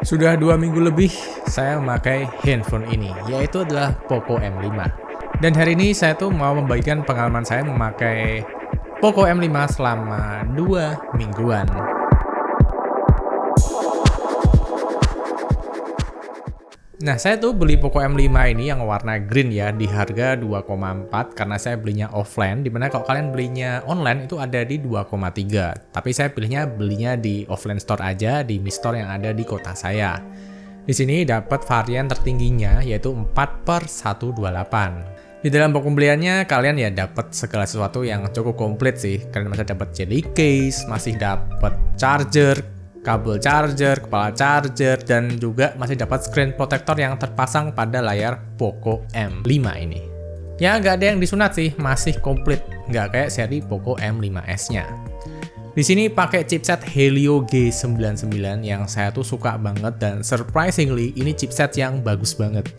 Sudah 2 minggu lebih saya memakai handphone ini, yaitu adalah Poco M5. Dan hari ini saya tuh mau membagikan pengalaman saya memakai Poco M5 selama 2 mingguan. Nah, saya tuh beli Poco M5 ini yang warna green ya, di harga 2,4 karena saya belinya offline, dimana kalau kalian belinya online itu ada di 2,3. Tapi saya belinya di offline store aja, di Mi Store yang ada di kota saya. Di sini dapat varian tertingginya yaitu 4/128. Di dalam pembeliannya kalian ya dapat segala sesuatu yang cukup komplit sih. Kalian masih dapat jelly case, masih dapat charger, kabel charger, kepala charger, dan juga masih dapat screen protector yang terpasang pada layar Poco M5 ini. Ya nggak ada yang disunat sih, masih komplit, nggak kayak seri Poco M5s-nya. Di sini pakai chipset Helio G99 yang saya tuh suka banget dan surprisingly ini chipset yang bagus banget.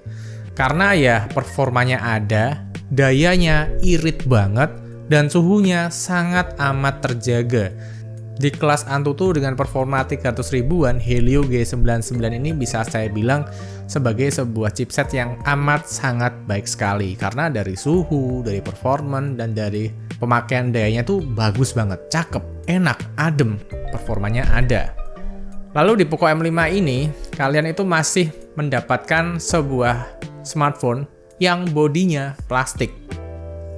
Karena ya performanya ada, dayanya irit banget, dan suhunya sangat amat terjaga. Di kelas Antutu dengan performa 300 ribuan, Helio G99 ini bisa saya bilang sebagai sebuah chipset yang amat sangat baik sekali. Karena dari suhu, dari performan, dan dari pemakaian dayanya tuh bagus banget, cakep, enak, adem, performanya ada. Lalu di Poco M5 ini, kalian itu masih mendapatkan sebuah smartphone yang bodinya plastik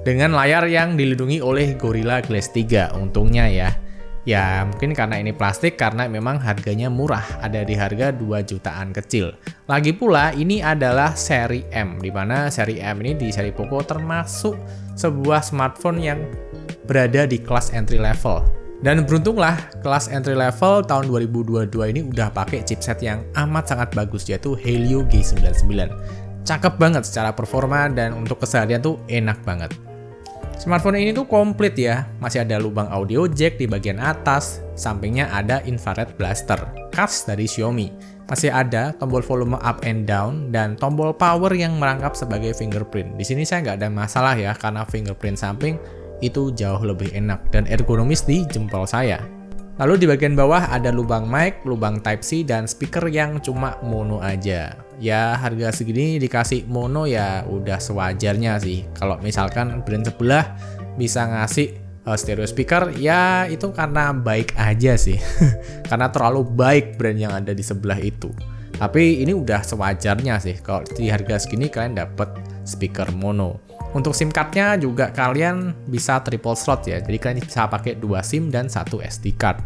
dengan layar yang dilindungi oleh Gorilla Glass 3 untungnya ya. Ya mungkin karena ini plastik karena memang harganya murah, ada di harga 2 jutaan kecil. Lagi pula ini adalah seri M, dimana seri M ini di seri Poco termasuk sebuah smartphone yang berada di kelas entry level. Dan beruntunglah kelas entry level tahun 2022 ini udah pakai chipset yang amat sangat bagus yaitu Helio G99. Cakep banget secara performa dan untuk keseharian tuh enak banget. Smartphone ini tuh komplit ya, masih ada lubang audio jack di bagian atas, sampingnya ada infrared blaster, khas dari Xiaomi. Masih ada tombol volume up and down dan tombol power yang merangkap sebagai fingerprint. Di sini saya nggak ada masalah ya, karena fingerprint samping itu jauh lebih enak dan ergonomis di jempol saya. Lalu di bagian bawah ada lubang mic, lubang Type-C, dan speaker yang cuma mono aja. Ya harga segini dikasih mono ya udah sewajarnya sih. Kalau misalkan brand sebelah bisa ngasih stereo speaker ya itu karena baik aja sih. Karena terlalu baik brand yang ada di sebelah itu. Tapi ini udah sewajarnya sih kalau di harga segini kalian dapat speaker mono. Untuk SIM card-nya juga kalian bisa triple slot ya. Jadi kalian bisa pakai 2 SIM dan 1 SD card.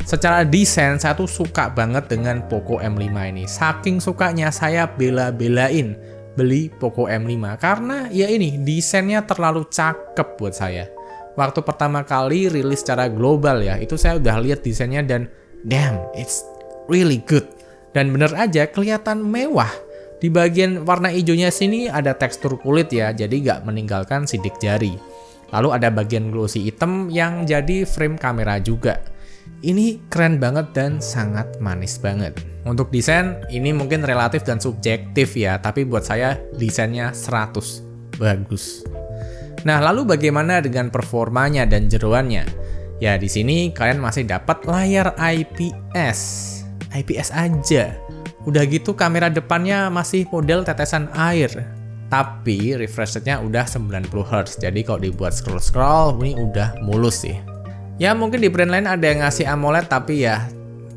Secara desain saya tuh suka banget dengan Poco M5 ini. Saking sukanya saya bela-belain beli Poco M5 karena ya ini desainnya terlalu cakep buat saya. Waktu pertama kali rilis secara global ya, itu saya udah lihat desainnya dan damn, it's really good. Dan bener aja kelihatan mewah. Di bagian warna hijaunya sini ada tekstur kulit ya, jadi nggak meninggalkan sidik jari. Lalu ada bagian glossy hitam yang jadi frame kamera juga. Ini keren banget dan sangat manis banget. Untuk desain, ini mungkin relatif dan subjektif ya, tapi buat saya desainnya 100. Bagus. Nah, lalu bagaimana dengan performanya dan jeroannya? Ya, di sini kalian masih dapat layar IPS. IPS aja. Udah gitu kamera depannya masih model tetesan air. Tapi refresh rate-nya udah 90Hz. Jadi kalau dibuat scroll-scroll ini udah mulus sih. Ya mungkin di brand lain ada yang ngasih AMOLED tapi ya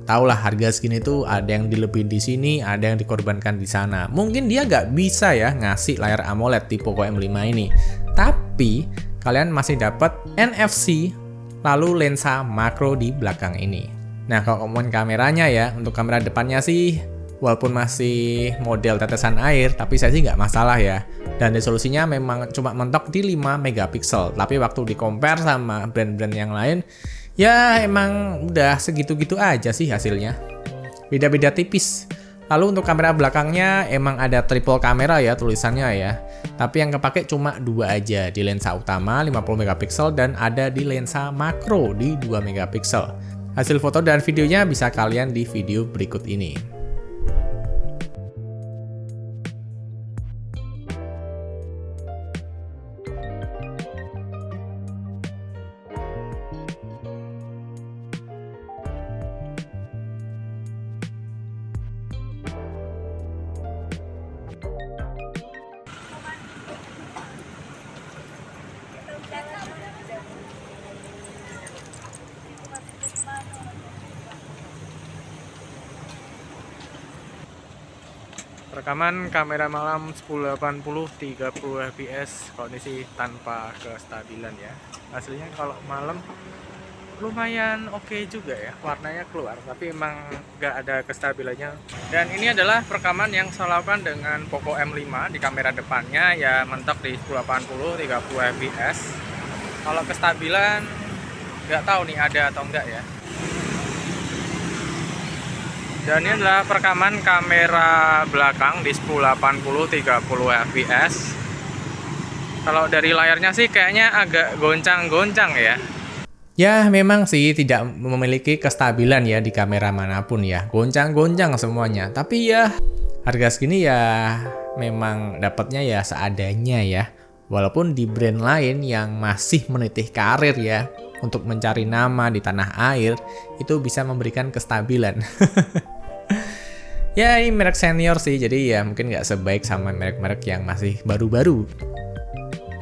taulah harga segini tuh ada yang dilebihin di sini, ada yang dikorbankan di sana. Mungkin dia nggak bisa ya ngasih layar AMOLED di Poco M5 ini. Tapi kalian masih dapat NFC lalu lensa makro di belakang ini. Nah kalau ngomongin kameranya ya, untuk kamera depannya sih walaupun masih model tetesan air, tapi saya sih nggak masalah ya. Dan resolusinya memang cuma mentok di 5 megapiksel. Tapi waktu di-compare sama brand-brand yang lain, ya emang udah segitu-gitu aja sih hasilnya. Beda-beda tipis. Lalu untuk kamera belakangnya emang ada triple kamera ya tulisannya ya. Tapi yang kepake cuma 2 aja. Di lensa utama 50 megapiksel dan ada di lensa makro di 2 megapiksel. Hasil foto dan videonya bisa kalian di video berikut ini. Rekaman kamera malam 1080 30 fps kondisi tanpa kestabilan ya. Aslinya kalau malam lumayan oke juga ya, warnanya keluar, tapi emang nggak ada kestabilannya. Dan ini adalah rekaman yang saya lakukan dengan Poco M5 di kamera depannya ya, mentok di 1080 30 fps. Kalau kestabilan nggak tahu nih ada atau enggak ya. Dan ini adalah perekaman kamera belakang di 1080 30 fps. Kalau dari layarnya sih kayaknya agak goncang-goncang ya. Ya memang sih tidak memiliki kestabilan ya di kamera manapun ya. Goncang-goncang semuanya. Tapi ya harga segini ya memang dapatnya ya seadanya ya. Walaupun di brand lain yang masih menitih karir ya untuk mencari nama di tanah air itu bisa memberikan kestabilan. Ya ini merek senior sih, jadi ya mungkin nggak sebaik sama merek-merek yang masih baru-baru.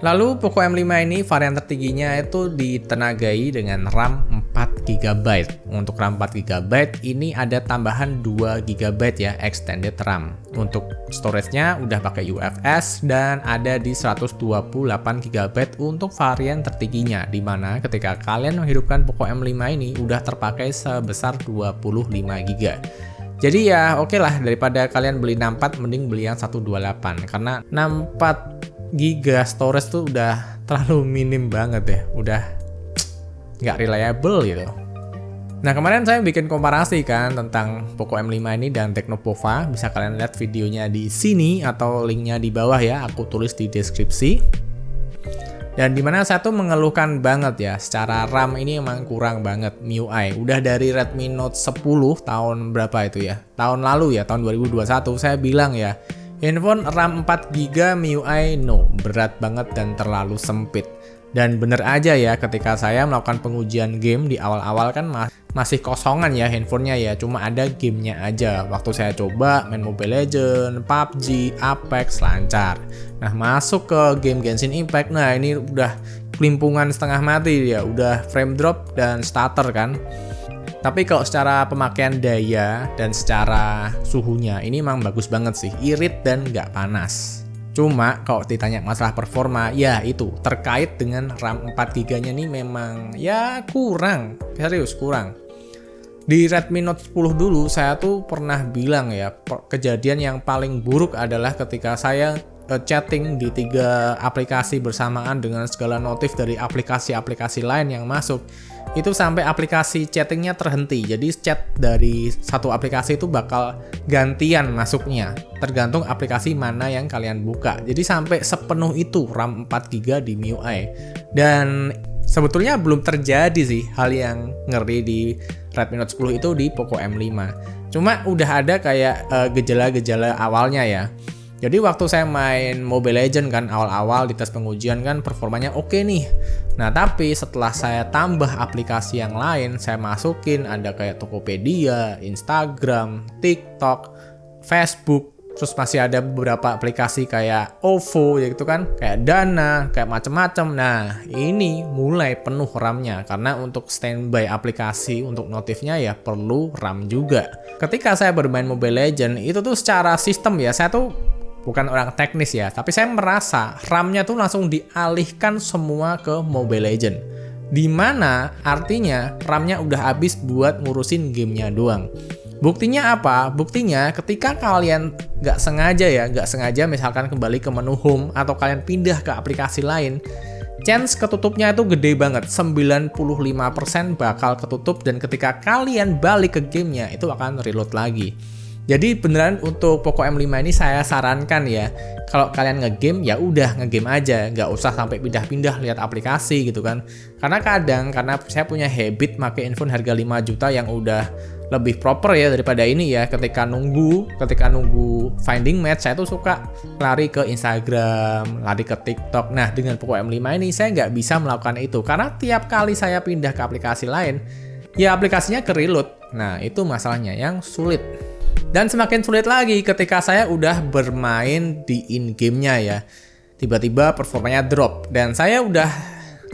Lalu Poco M5 ini varian tertingginya itu ditenagai dengan RAM 4GB. Untuk RAM 4GB ini ada tambahan 2GB ya extended RAM. Untuk storage-nya udah pakai UFS dan ada di 128GB untuk varian tertingginya, dimana ketika kalian menghidupkan Poco M5 ini udah terpakai sebesar 25GB. Jadi ya oke lah, daripada kalian beli 64 mending beli yang 128 karena 64 giga storage tuh udah terlalu minim banget ya, udah nggak reliable gitu. Nah kemarin saya bikin komparasi kan tentang Poco M5 ini dan Tecnopova, bisa kalian lihat videonya di sini atau linknya di bawah ya, aku tulis di deskripsi. Dan dimana saya tuh mengeluhkan banget ya, secara RAM ini emang kurang banget MIUI. Udah dari Redmi Note 10 tahun berapa itu ya, tahun lalu ya, tahun 2021 saya bilang ya, handphone RAM 4GB MIUI no, berat banget dan terlalu sempit. Dan bener aja ya, ketika saya melakukan pengujian game di awal-awal kan masih kosongan ya handphonenya ya, cuma ada gamenya aja. Waktu saya coba main Mobile Legends, PUBG, Apex lancar. Nah masuk ke game Genshin Impact, nah ini udah kelimpungan setengah mati ya, udah frame drop dan stutter kan. Tapi kalau secara pemakaian daya dan secara suhunya ini emang bagus banget sih, irit dan nggak panas. Cuma kalau ditanya masalah performa, ya itu terkait dengan RAM 4GB-nya nih memang ya kurang, serius kurang. Di Redmi Note 10 dulu saya tuh pernah bilang ya, kejadian yang paling buruk adalah ketika saya chatting di 3 aplikasi bersamaan dengan segala notif dari aplikasi-aplikasi lain yang masuk. Itu sampai aplikasi chattingnya terhenti. Jadi chat dari satu aplikasi itu bakal gantian masuknya, tergantung aplikasi mana yang kalian buka. Jadi sampai sepenuh itu RAM 4GB di MIUI. Dan sebetulnya belum terjadi sih hal yang ngeri di Redmi Note 10 itu di Poco M5. Cuma udah ada kayak gejala-gejala awalnya ya. Jadi waktu saya main Mobile Legends kan awal-awal di tes pengujian kan performanya oke nih. Nah tapi setelah saya tambah aplikasi yang lain, saya masukin ada kayak Tokopedia, Instagram, TikTok, Facebook, terus masih ada beberapa aplikasi kayak OVO ya gitu kan, kayak Dana, kayak macem-macem. Nah ini mulai penuh RAM-nya karena untuk standby aplikasi untuk notifnya ya perlu RAM juga. Ketika saya bermain Mobile Legends itu tuh secara sistem ya, saya tuh bukan orang teknis ya, tapi saya merasa RAM-nya tuh langsung dialihkan semua ke Mobile Legends. Dimana artinya RAM-nya udah habis buat ngurusin gamenya doang. Buktinya apa? Buktinya ketika kalian nggak sengaja misalkan kembali ke menu home atau kalian pindah ke aplikasi lain, chance ketutupnya itu gede banget, 95% bakal ketutup dan ketika kalian balik ke gamenya itu akan reload lagi. Jadi beneran untuk Poco M5 ini saya sarankan ya, kalau kalian ngegame ya udah ngegame aja, nggak usah sampai pindah-pindah lihat aplikasi gitu kan. Karena karena saya punya habit pakai handphone harga 5 juta yang udah lebih proper ya daripada ini ya. Ketika nunggu finding match, saya tuh suka lari ke Instagram, lari ke TikTok. Nah dengan Poco M5 ini saya nggak bisa melakukan itu karena tiap kali saya pindah ke aplikasi lain, ya aplikasinya ke-reload. Nah itu masalahnya yang sulit. Dan semakin sulit lagi ketika saya udah bermain di in-game-nya ya. Tiba-tiba performanya drop. Dan saya udah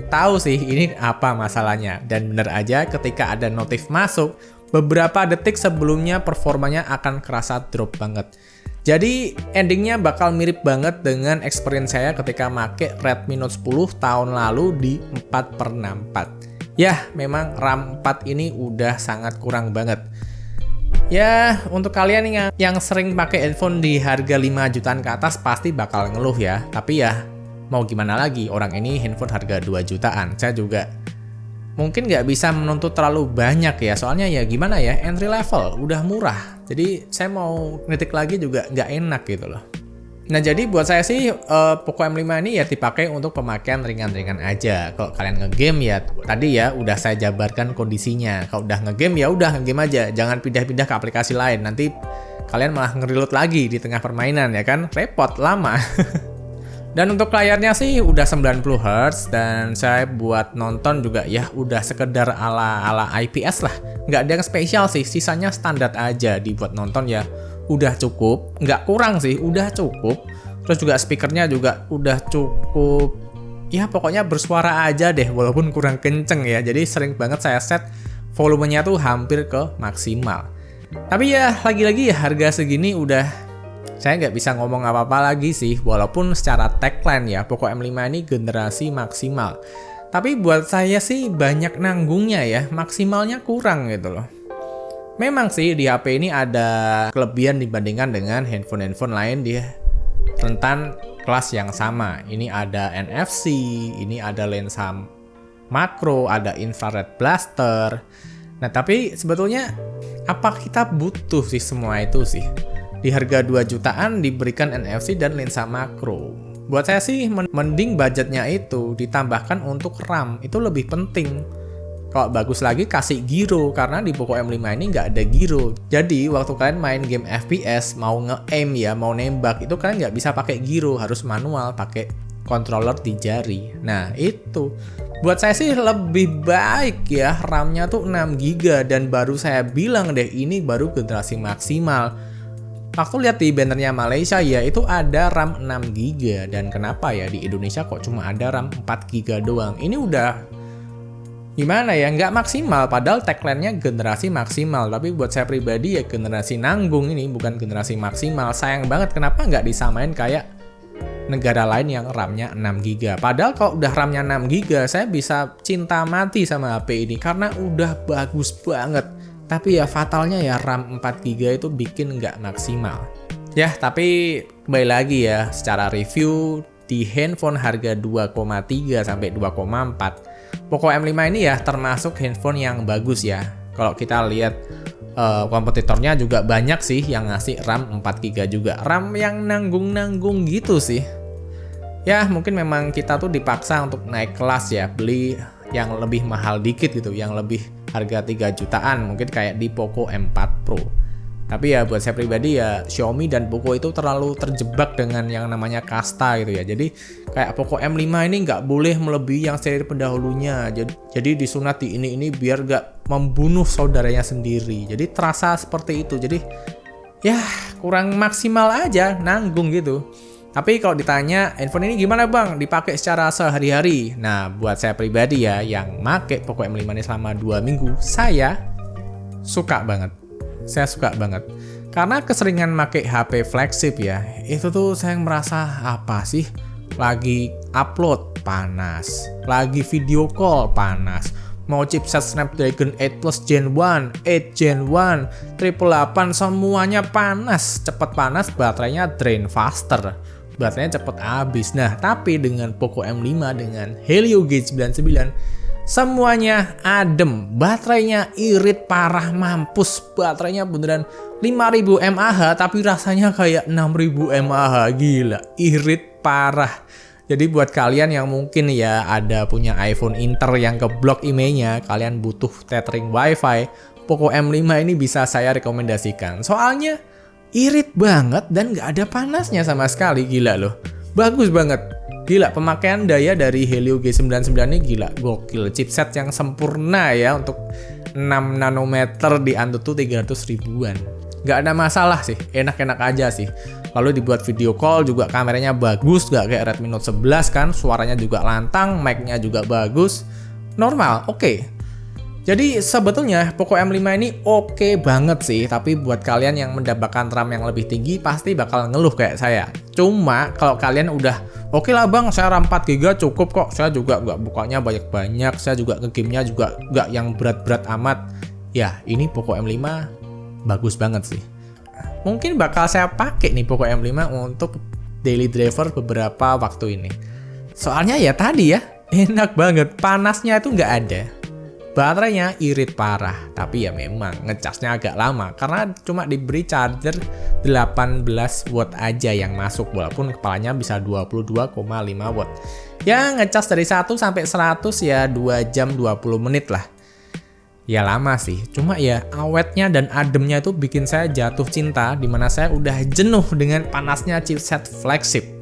tahu sih ini apa masalahnya. Dan bener aja ketika ada notif masuk, beberapa detik sebelumnya performanya akan kerasa drop banget. Jadi endingnya bakal mirip banget dengan experience saya ketika make Redmi Note 10 tahun lalu di 4/64. Ya, memang RAM 4 ini udah sangat kurang banget. Ya, untuk kalian yang sering pakai handphone di harga 5 jutaan ke atas pasti bakal ngeluh ya. Tapi ya, mau gimana lagi, orang ini handphone harga 2 jutaan. Saya juga mungkin nggak bisa menuntut terlalu banyak ya, soalnya ya gimana ya, entry level, udah murah. Jadi saya mau kritik lagi juga nggak enak gitu loh. Nah jadi buat saya sih Poco M5 ini ya dipakai untuk pemakaian ringan-ringan aja. Kalau kalian ngegame ya tadi ya udah saya jabarkan kondisinya. Kalau udah ngegame ya udah ngegame aja, jangan pindah-pindah ke aplikasi lain. Nanti kalian malah nge-reload lagi di tengah permainan ya kan, repot lama. Dan untuk layarnya sih udah 90 Hz dan saya buat nonton juga ya udah sekedar ala IPS lah. Nggak ada yang spesial sih, sisanya standar aja dibuat nonton ya. Udah cukup, nggak kurang sih, udah cukup. Terus juga speakernya juga udah cukup. Ya pokoknya bersuara aja deh, walaupun kurang kenceng ya. Jadi sering banget saya set volumenya tuh hampir ke maksimal. Tapi ya lagi-lagi ya harga segini udah saya nggak bisa ngomong apa-apa lagi sih. Walaupun secara tagline ya Poco M5 ini generasi maksimal. Tapi buat saya sih banyak nanggungnya ya, maksimalnya kurang gitu loh. Memang sih di HP ini ada kelebihan dibandingkan dengan handphone-handphone lain di rentan kelas yang sama. Ini ada NFC, ini ada lensa makro, ada infrared blaster. Nah tapi sebetulnya apa kita butuh sih semua itu sih? Di harga 2 jutaan diberikan NFC dan lensa makro. Buat saya sih mending budgetnya itu ditambahkan untuk RAM, itu lebih penting. Kalau bagus lagi kasih gyro, karena di Poco M5 ini nggak ada gyro. Jadi waktu kalian main game FPS, mau nge-aim ya, mau nembak, itu kalian nggak bisa pakai gyro, harus manual, pakai controller di jari. Nah itu, buat saya sih lebih baik ya, RAM-nya tuh 6GB, dan baru saya bilang deh, ini baru generasi maksimal. Waktu lihat di bannernya Malaysia ya, itu ada RAM 6GB, dan kenapa ya di Indonesia kok cuma ada RAM 4GB doang. Ini udah gimana ya, nggak maksimal, padahal tagline-nya generasi maksimal. Tapi buat saya pribadi ya generasi nanggung ini, bukan generasi maksimal. Sayang banget kenapa nggak disamain kayak negara lain yang RAM-nya 6GB. Padahal kalau udah RAM-nya 6GB, saya bisa cinta mati sama HP ini karena udah bagus banget. Tapi ya fatalnya ya RAM 4GB itu bikin nggak maksimal. Ya tapi kembali lagi ya, secara review di handphone harga 2,3 sampai 2,4, Poco M5 ini ya termasuk handphone yang bagus ya. Kalau kita lihat kompetitornya juga banyak sih yang ngasih RAM 4GB juga. RAM yang nanggung-nanggung gitu sih. Ya mungkin memang kita tuh dipaksa untuk naik kelas ya, beli yang lebih mahal dikit gitu, yang lebih harga 3 jutaan, mungkin kayak di Poco M4 Pro. Tapi ya buat saya pribadi ya Xiaomi dan Poco itu terlalu terjebak dengan yang namanya kasta gitu ya. Jadi kayak Poco M5 ini nggak boleh melebihi yang seri pendahulunya. Jadi disunat di ini biar nggak membunuh saudaranya sendiri. Jadi terasa seperti itu. Jadi ya kurang maksimal aja, nanggung gitu. Tapi kalau ditanya handphone ini gimana bang, dipakai secara sehari-hari? Nah buat saya pribadi ya yang make Poco M5 ini selama 2 minggu, saya suka banget. Saya suka banget karena keseringan make HP flagship ya, itu tuh saya merasa apa sih, lagi upload panas, lagi video call panas, mau chipset Snapdragon 8 Plus Gen 1, 8 Gen 1, 888 semuanya panas, cepet panas, baterainya drain faster, baterainya cepet habis. Nah tapi dengan Poco M5 dengan Helio G99 semuanya adem, baterainya irit parah mampus, baterainya beneran 5000 mAh tapi rasanya kayak 6000 mAh, gila, irit parah. Jadi buat kalian yang mungkin ya ada punya iPhone Inter yang keblok IMEI-nya, kalian butuh tethering WiFi, Poco M5 ini bisa saya rekomendasikan. Soalnya irit banget dan nggak ada panasnya sama sekali, gila loh, bagus banget. Gila, pemakaian daya dari Helio G99 ini gila, gokil. Chipset yang sempurna ya untuk 6 nanometer di Antutu 300 ribuan. Gak ada masalah sih, enak-enak aja sih. Lalu dibuat video call juga kameranya bagus, gak kayak Redmi Note 11 kan. Suaranya juga lantang, mic-nya juga bagus. Normal, oke. Jadi sebetulnya Poco M5 ini oke banget sih, tapi buat kalian yang mendapatkan RAM yang lebih tinggi pasti bakal ngeluh kayak saya. Cuma kalau kalian udah oke lah bang, saya RAM 4GB cukup kok, saya juga nggak bukanya banyak-banyak, saya juga nge-gamenya juga nggak yang berat-berat amat. Ya ini Poco M5 bagus banget sih. Mungkin bakal saya pakai nih Poco M5 untuk daily driver beberapa waktu ini. Soalnya ya tadi ya, enak banget, panasnya itu nggak ada. Baterainya irit parah, tapi ya memang ngecasnya agak lama karena cuma diberi charger 18 watt aja yang masuk, walaupun kepalanya bisa 22,5 watt. Ya ngecas dari 1 sampai 100 ya 2 jam 20 menit lah. Ya lama sih, cuma ya awetnya dan ademnya itu bikin saya jatuh cinta, dimana saya udah jenuh dengan panasnya chipset flagship.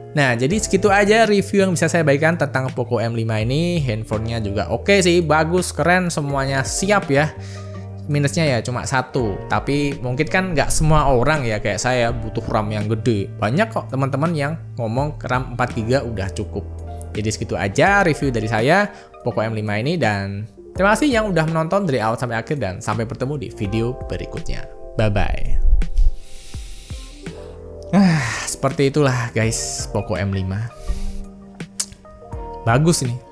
Nah, jadi segitu aja review yang bisa saya bagikan tentang Poco M5 ini. Handphonenya juga oke sih, bagus, keren, semuanya siap ya. Minusnya ya cuma satu, tapi mungkin kan nggak semua orang ya kayak saya butuh RAM yang gede. Banyak kok teman-teman yang ngomong RAM 4GB udah cukup. Jadi segitu aja review dari saya Poco M5 ini, dan terima kasih yang udah menonton dari awal sampai akhir, dan sampai bertemu di video berikutnya. Bye-bye. Seperti itulah guys Poco M5. Bagus ini.